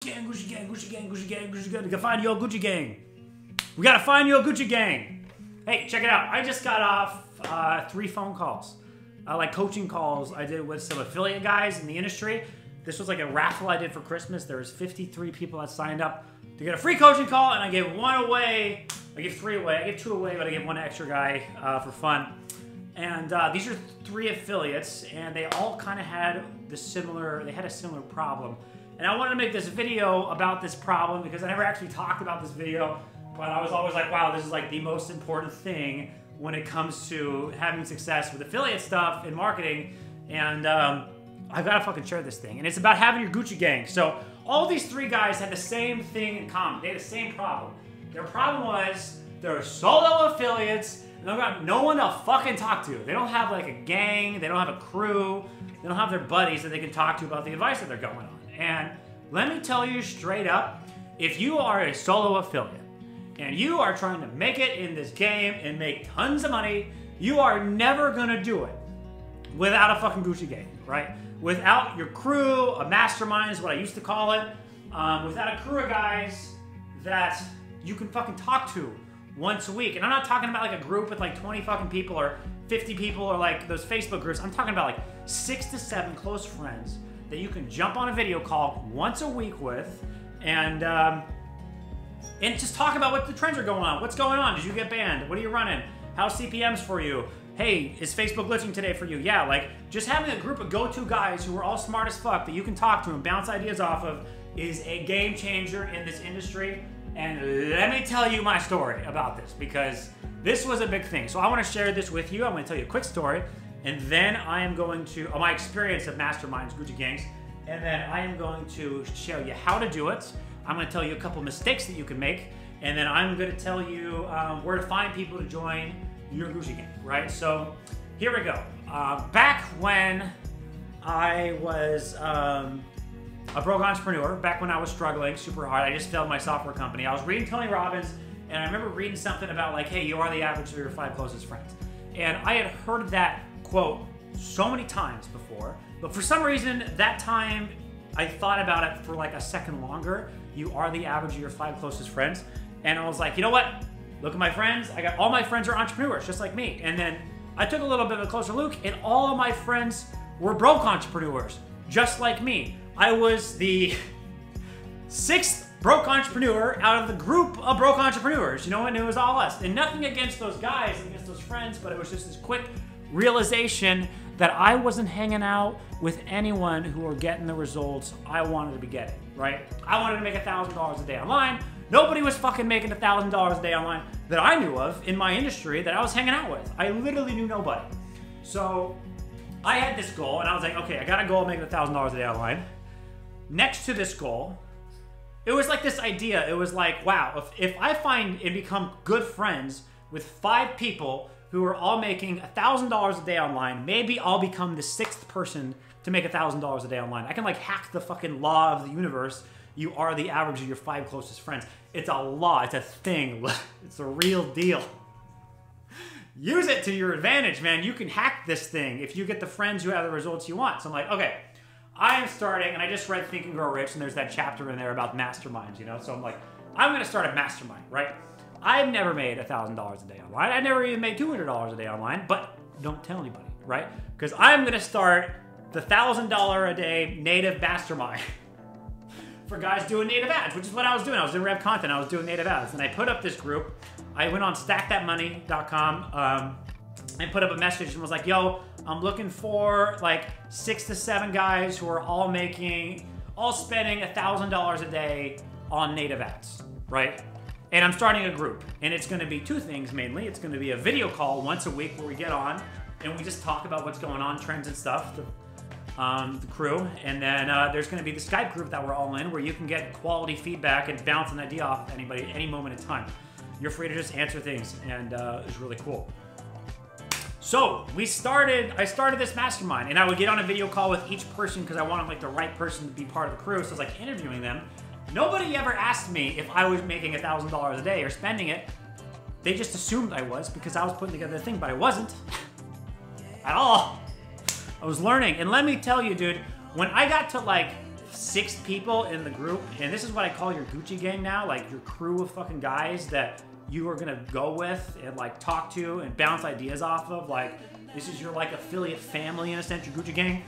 gang, Gucci gang, Gucci gang, Gucci gang, Gucci gang. We gotta find your Gucci gang. We gotta find your Gucci gang. Hey, check it out. I just got off 3 phone calls. Like coaching calls I did with some affiliate guys in the industry. This was like a raffle I did for Christmas. There was 53 people that signed up to get a free coaching call, and I gave 1 away. I gave 3 away. I gave 2 away, but I gave 1 extra guy for fun. And these are 3 affiliates, and they all kind of had a similar problem. And I wanted to make this video about this problem because I never actually talked about this video, but I was always like, wow, this is like the most important thing when it comes to having success with affiliate stuff and marketing. And I've got to fucking share this thing. And it's about having your Gucci gang. So all these 3 guys had the same thing in common. They had the same problem. Their problem was they're solo affiliates and they've got no one to fucking talk to. They don't have like a gang. They don't have a crew. They don't have their buddies that they can talk to about the advice that they're going on. And let me tell you straight up, if you are a solo affiliate and you are trying to make it in this game and make tons of money, you are never gonna do it without a fucking Gucci gang, right? Without your crew, a mastermind is what I used to call it, without a crew of guys that you can fucking talk to once a week. And I'm not talking about like a group with like 20 fucking people or 50 people or like those Facebook groups. I'm talking about like 6 to 7 close friends that you can jump on a video call once a week with and just talk about what the trends are going on. What's going on? Did you get banned? What are you running? How's CPMs for you? Hey, is Facebook glitching today for you? Yeah, like just having a group of go-to guys who are all smart as fuck that you can talk to and bounce ideas off of is a game changer in this industry. And let me tell you my story about this because this was a big thing. So I want to share this with you. I'm going to tell you a quick story, and then I am going to my experience of masterminds, Gucci gangs, and then I am going to show you how to do it. I'm going to tell you a couple mistakes that you can make, and then I'm going to tell you where to find people to join your Gucci gang, right? So here we go. Back when I was a broke entrepreneur, back when I was struggling super hard, I just failed my software company. I was reading Tony Robbins, and I remember reading something about like, hey, you are the average of your 5 closest friends. And I had heard that quote so many times before, but for some reason, that time, I thought about it for like a second longer. You are the average of your 5 closest friends. And I was like, you know what? Look at my friends. I got all my friends are entrepreneurs, just like me. And then I took a little bit of a closer look, and all of my friends were broke entrepreneurs, just like me. I was the 6th broke entrepreneur out of the group of broke entrepreneurs, you know, and it was all us. And nothing against those guys, against those friends, but it was just this quick realization that I wasn't hanging out with anyone who were getting the results I wanted to be getting, right? I wanted to make $1,000 a day online. Nobody was fucking making $1,000 a day online that I knew of in my industry that I was hanging out with. I literally knew nobody. So I had this goal, and I was like, okay, I got a goal of making $1,000 a day online. Next to this goal, it was like this idea. It was like, wow, if I find and become good friends with 5 people who are all making $1,000 a day online, maybe I'll become the 6th person to make $1,000 a day online. I can like hack the fucking law of the universe. You are the average of your 5 closest friends. It's a law, it's a thing. It's a real deal. Use it to your advantage, man. You can hack this thing if you get the friends who have the results you want. So I'm like, okay, I am starting, and I just read Think and Grow Rich, and there's that chapter in there about masterminds, you know? So I'm like, I'm gonna start a mastermind, right? I've never made $1,000 a day online. I never even made $200 a day online, but don't tell anybody, right? Because I'm gonna start the $1,000 a day native mastermind for guys doing native ads, which is what I was doing. I was doing Rev Content, I was doing native ads, and I put up this group. I went on StackThatMoney.com and put up a message and was like, yo, I'm looking for like 6 to 7 guys who are all spending $1,000 a day on native ads, right? And I'm starting a group, and it's gonna be 2 things mainly. It's gonna be a video call once a week where we get on and we just talk about what's going on, trends and stuff, the crew. And then there's gonna be the Skype group that we're all in where you can get quality feedback and bounce an idea off anybody at any moment in time. You're free to just answer things, and it's really cool. So I started this mastermind, and I would get on a video call with each person because I wanted like the right person to be part of the crew. So I was like interviewing them. Nobody ever asked me if I was making $1,000 a day or spending it. They just assumed I was because I was putting together the thing, but I wasn't at all. I was learning, and let me tell you, dude, when I got to like 6 people in the group, and this is what I call your Gucci gang now, like your crew of fucking guys that you are gonna go with and like talk to and bounce ideas off of. Like, this is your like affiliate family in a sense, your Gucci gang.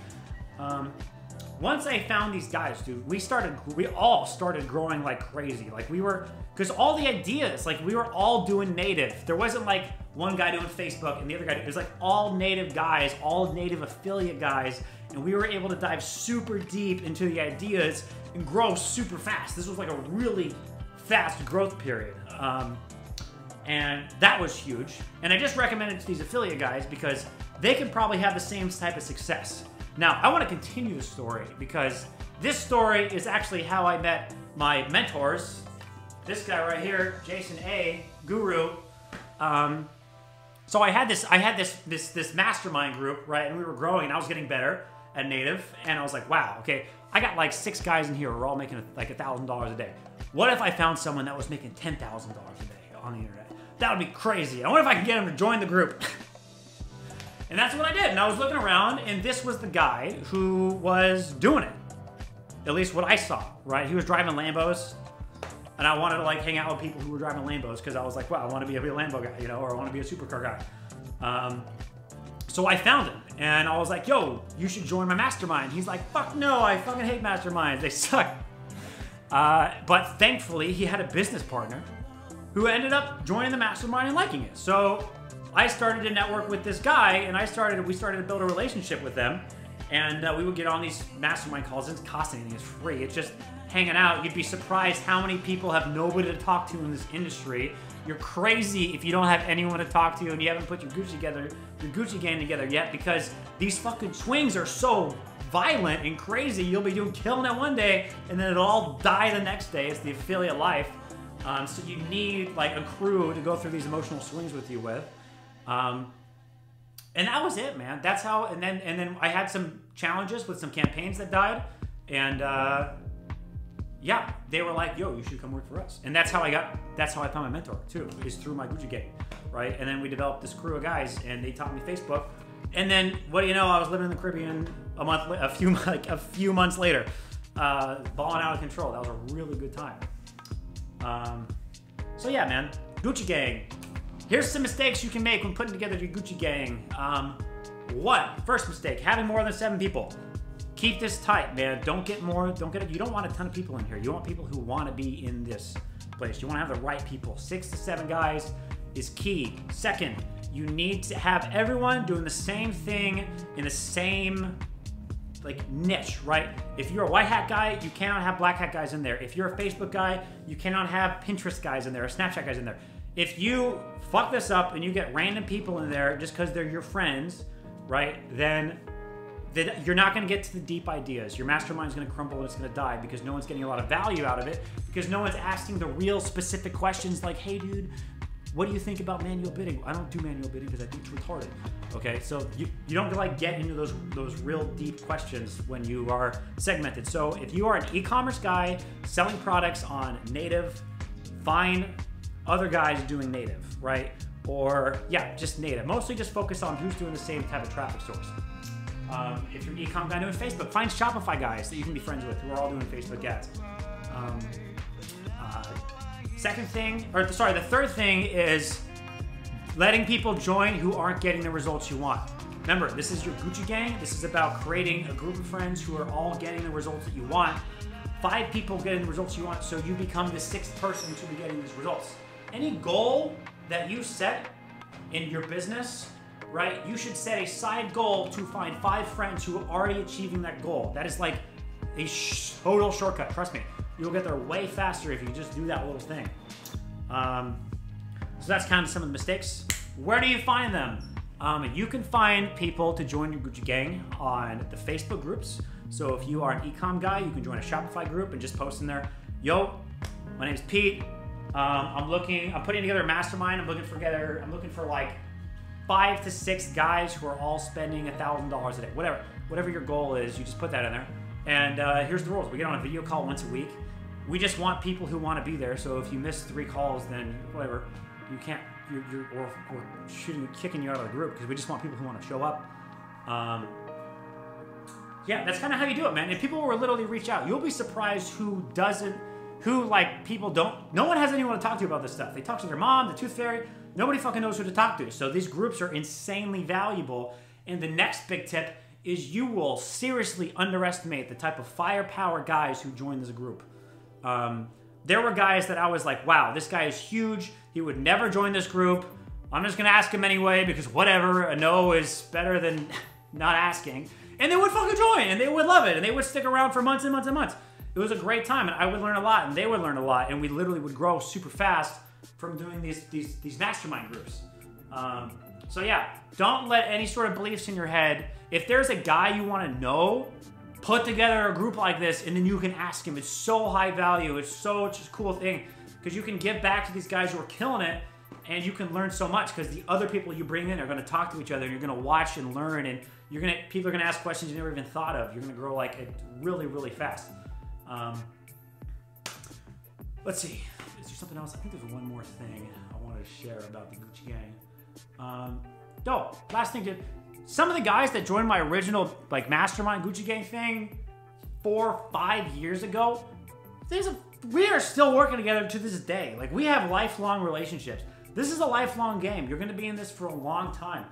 Once I found these guys, dude, we all started growing like crazy. Like we were, because all the ideas, like we were all doing native. There wasn't like one guy doing Facebook and the other guy, it was like all native guys, all native affiliate guys. And we were able to dive super deep into the ideas and grow super fast. This was like a really fast growth period. And that was huge. And I just recommend it to these affiliate guys because they can probably have the same type of success. Now, I want to continue the story because this story is actually how I met my mentors. This guy right here, Jason A, Guru. So I had this mastermind group, right? And we were growing and I was getting better at native. And I was like, wow, okay, I got like 6 guys in here who are all making like $1,000 a day. What if I found someone that was making $10,000 a day on the internet? That would be crazy. I wonder if I can get him to join the group. And that's what I did. And I was looking around, and this was the guy who was doing it. At least what I saw, right? He was driving Lambos, and I wanted to like hang out with people who were driving Lambos because I was like, wow, I want to be a Lambo guy, you know, or I want to be a supercar guy. So I found him, and I was like, yo, you should join my mastermind. He's like, fuck no, I fucking hate masterminds. They suck. But thankfully, he had a business partner who ended up joining the mastermind and liking it. So I started to network with this guy, and we started to build a relationship with them, and we would get on these mastermind calls. It doesn't cost anything, it's free. It's just hanging out. You'd be surprised how many people have nobody to talk to in this industry. You're crazy if you don't have anyone to talk to and you haven't put your Gucci gang together yet, because these fucking swings are so violent and crazy. You'll be killing it one day, and then it'll all die the next day. It's the affiliate life. So you need like a crew to go through these emotional swings with you with. And that was it, man. That's how, and then I had some challenges with some campaigns that died, and yeah, they were like, yo, you should come work for us. And that's how I found my mentor too, is through my Gucci gang, right? And then we developed this crew of guys, and they taught me Facebook. And then, what do you know, I was living in the Caribbean a few months later, balling out of control. That was a really good time. So yeah, man, Gucci gang. Here's some mistakes you can make when putting together your Gucci gang. First mistake, having more than 7 people. Keep this tight, man. You don't want a ton of people in here. You want people who want to be in this place. You want to have the right people. 6 to 7 guys is key. Second, you need to have everyone doing the same thing in the same like niche, right? If you're a white hat guy, you cannot have black hat guys in there. If you're a Facebook guy, you cannot have Pinterest guys in there or Snapchat guys in there. If you fuck this up and you get random people in there just because they're your friends, right, then you're not going to get to the deep ideas. Your mastermind's going to crumble and it's going to die because no one's getting a lot of value out of it, because no one's asking the real specific questions like, hey, dude, what do you think about manual bidding? I don't do manual bidding because I think it's retarded. Okay, so you don't like get into those real deep questions when you are segmented. So if you are an e-commerce guy selling products on native, find other guys doing native, right? Or yeah, just native. Mostly just focus on who's doing the same type of traffic source. If you're an e-com guy doing Facebook, find Shopify guys that you can be friends with who are all doing Facebook ads. The third thing is letting people join who aren't getting the results you want. Remember, this is your Gucci gang. This is about creating a group of friends who are all getting the results that you want. 5 people getting the results you want, so you become the 6th person to be getting these results. Any goal that you set in your business, right, you should set a side goal to find 5 friends who are already achieving that goal. That is like a total shortcut, trust me. You'll get there way faster if you just do that little thing. So that's kind of some of the mistakes. Where do you find them? You can find people to join your Gucci gang on the Facebook groups. So if you are an e-com guy, you can join a Shopify group and just post in there, yo, my name's Pete. I'm putting together a mastermind. I'm looking for like 5 to 6 guys who are all spending $1,000 a day. Whatever your goal is, you just put that in there. And here's the rules. We get on a video call once a week. We just want people who want to be there. So if you miss 3 calls, then whatever, you can't. We're kicking you out of the group because we just want people who want to show up. Yeah, that's kind of how you do it, man. And people will literally reach out. You'll be surprised who doesn't, who like people don't. No one has anyone to talk to about this stuff. They talk to their mom, the tooth fairy. Nobody fucking knows who to talk to. So these groups are insanely valuable. And the next big tip is you will seriously underestimate the type of firepower guys who join this group. There were guys that I was like, wow, this guy is huge. He would never join this group. I'm just gonna ask him anyway because whatever, a no is better than not asking. And they would fucking join and they would love it and they would stick around for months and months and months. It was a great time and I would learn a lot and they would learn a lot and we literally would grow super fast from doing these mastermind groups. So yeah, don't let any sort of beliefs in your head. If there's a guy you want to know, put together a group like this and then you can ask him. It's so high value. It's such a cool thing because you can give back to these guys who are killing it and you can learn so much because the other people you bring in are going to talk to each other and you're going to watch and learn and people are going to ask questions you never even thought of. You're going to grow like it really, really fast. Let's see. Is there something else? I think there's one more thing I wanted to share about the Gucci Gang. Last thing, some of the guys that joined my original like mastermind Gucci Gang thing 4 or 5 years ago, we are still working together to this day. Like we have lifelong relationships. This is a lifelong game. You're gonna be in this for a long time.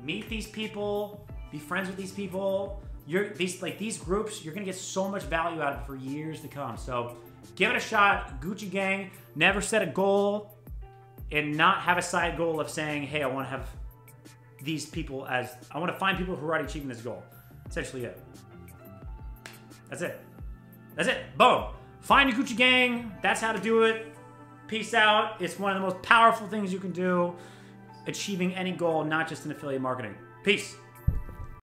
Meet these people, be friends with these people. These groups, you're gonna get so much value out of it for years to come. So give it a shot. Gucci Gang. Never set a goal and not have a side goal of saying, hey, I want to have these people I want to find people who are already achieving this goal. Essentially it. That's it. That's it. Boom. Find your Gucci Gang. That's how to do it. Peace out. It's one of the most powerful things you can do. Achieving any goal, not just in affiliate marketing. Peace.